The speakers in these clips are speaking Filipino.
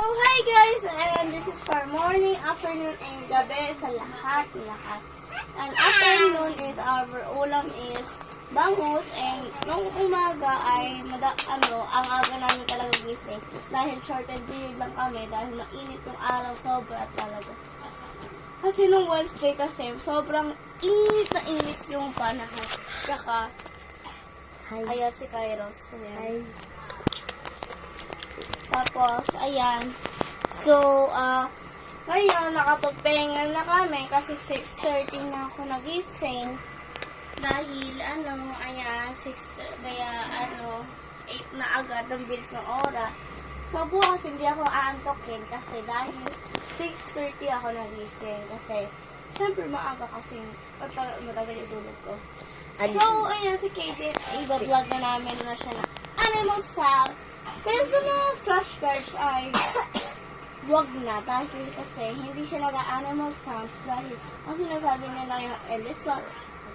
hi guys! And this is for morning, afternoon, and gabi sa lahat. And afternoon is our ulam is bangus, and nung umaga ay ang aga namin talaga gising. Dahil shorted period lang kami, dahil mainit yung araw, sobra talaga. Kasi nung Wednesday kasi, sobrang init na init yung panahon. Tsaka, ayan si Kairos. Ayan. Tapos, ayan. So, ngayon, nakapagpahinga na kami kasi 6:30 na ako nagising. Dahil, ayan, 8 na agad, ang bilis ng oras. So, bukas hindi ako aantokin kasi dahil 6:30 ako nagising. Kasi, syempre, maaga kasi matagal yung tulog ko. So, ayan, si Katie, iba-vlog na namin na siya na animal sound. Pero sa mga flashcards ay wag na dahil kasi hindi siya nag-animal sounds dahil ang sinasabi niya lang yung elephant,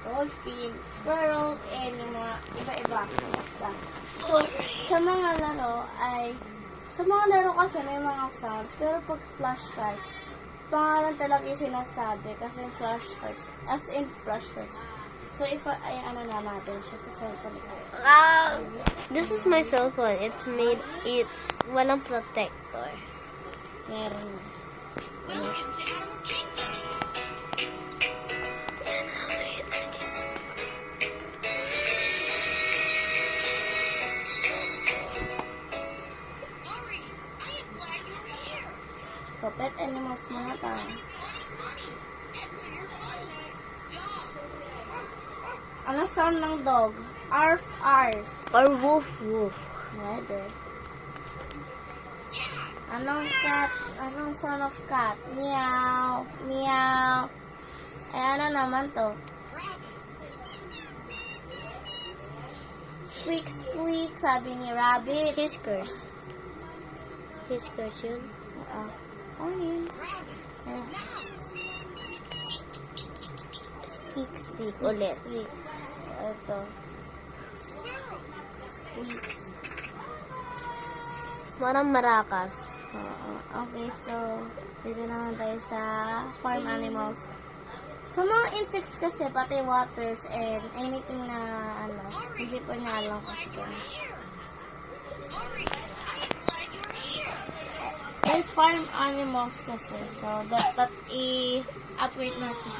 dolphin, squirrel, and yung mga iba-iba. Basta. So, sa mga laro kasi may mga sounds, pero pag flashcard, pangalan talaga yung sinasabi kasi flashcards, as in flashcards. So, if natin siya sa cellphone ko. This is my cell phone. It's walang protector. Meron. So, pet animals muna tayo. Ano sound ng dog? Arf, arf. Or woof, woof. Rather. Anong cat? Anong sound of cat? Meow, meow. Eh, ano naman to? Squeak, squeak, sabi ni Rabbit. Whiskers. Whiskers yun. Morning. Squeak, squeak ulit. Squeak. Ito. Squeak. Parang marakas. Okay, so, dito naman tayo sa farm animals. Sa mga insects kasi, pati waters and anything na, hindi ko na alam kasi kaya. May farm animals kasi, so, that i-upgrade natin.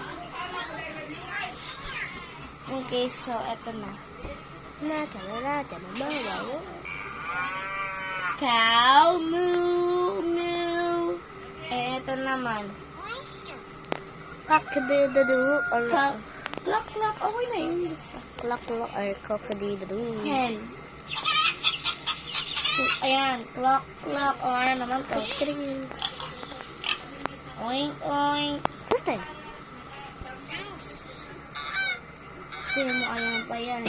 Okay, so, eto na. Cow, moo, moo. Eh, eto naman. Cock-a-doodle-doo. Cluck, cluck, cluck. Okay na yun. Basta. Cluck-cluck or cock-a-doodle-doo. Hen. Ayan. Cluck, cluck. O, ano naman to? Kring. Oink, oink. Basta. Hindi mo alam pa yan.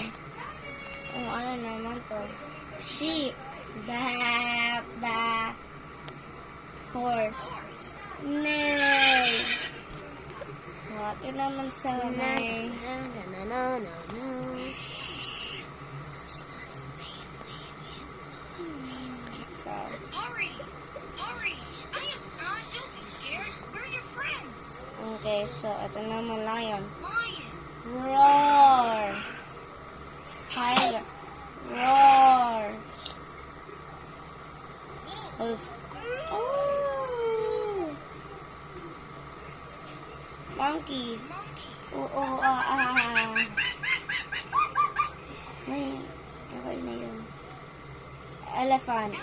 O, ano naman to? Sheep. Ba, ba. Horse. Nay. Ito naman sa may... Ari, I am not. Don't be scared. We're your friends. Okay, so ito naman lion. Lion. Roar. Tiger. Roar. Wolf. Oh. Monkey. Oo, Ay, okay na yun. Elephant.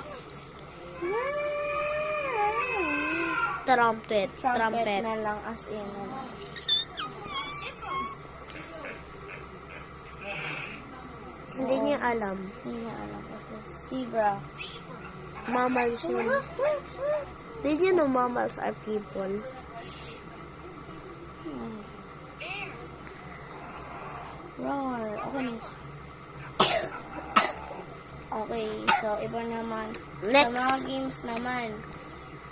Trumpet. Trumpet na lang as in. Hindi niya alam. Hindi niya alam kasi zebra. Mammals yun. Did you know mammals are people? Roar. Okay na. Okay, so iba naman. Next. Sa mga games naman.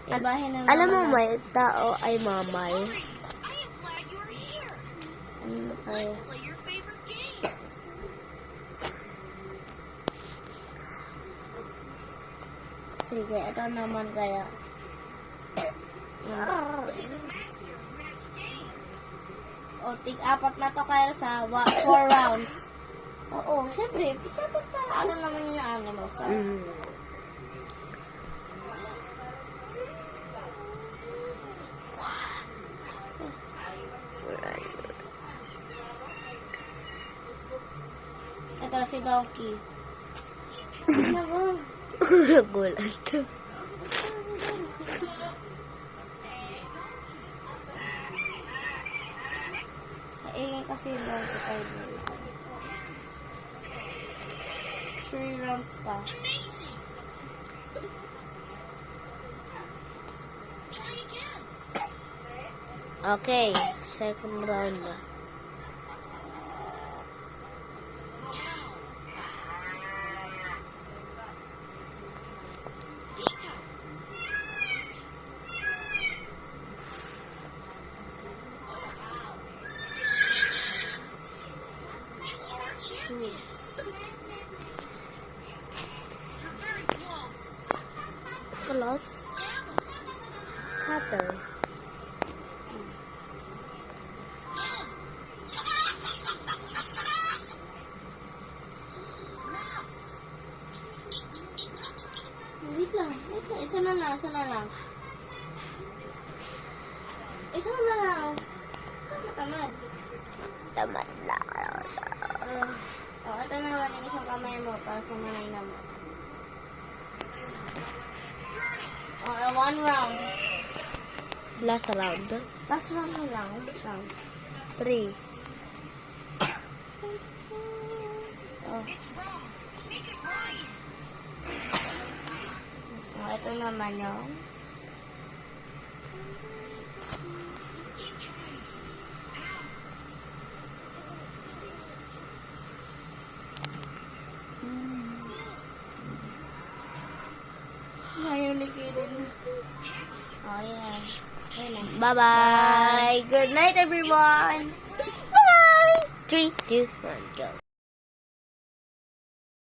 Ibahin na naman. Alam mo may tao ay mammal. I am glad you're here. Okay. Let's play your favorite games. Sige, ito naman kaya. O, tig-apat na to kaya sa 4 rounds. Oo, syempre, dapat pa, ano naman yung animals. Ito si Donkey. Ano ba? Gulat. Kaingay kasi yung Donkey tayo. 3 rounds pa. Amazing. Try again. Okay, second round na. You are a champion. You're very close. Close. Chapel. Mouse. Wait lang. Isa na lang. Isa na lang. Tamad. Tamad na. Ito na naman yung isang kamay mo para sa manay naman. 1 round. Last round. Last round na lang. Last round. 3. It's wrong. Make it right. Ito naman yung ayaw likidin. Oh, yeah. Ayun na. Bye-bye. Good night, everyone. Bye-bye. 3, 2, 1, go.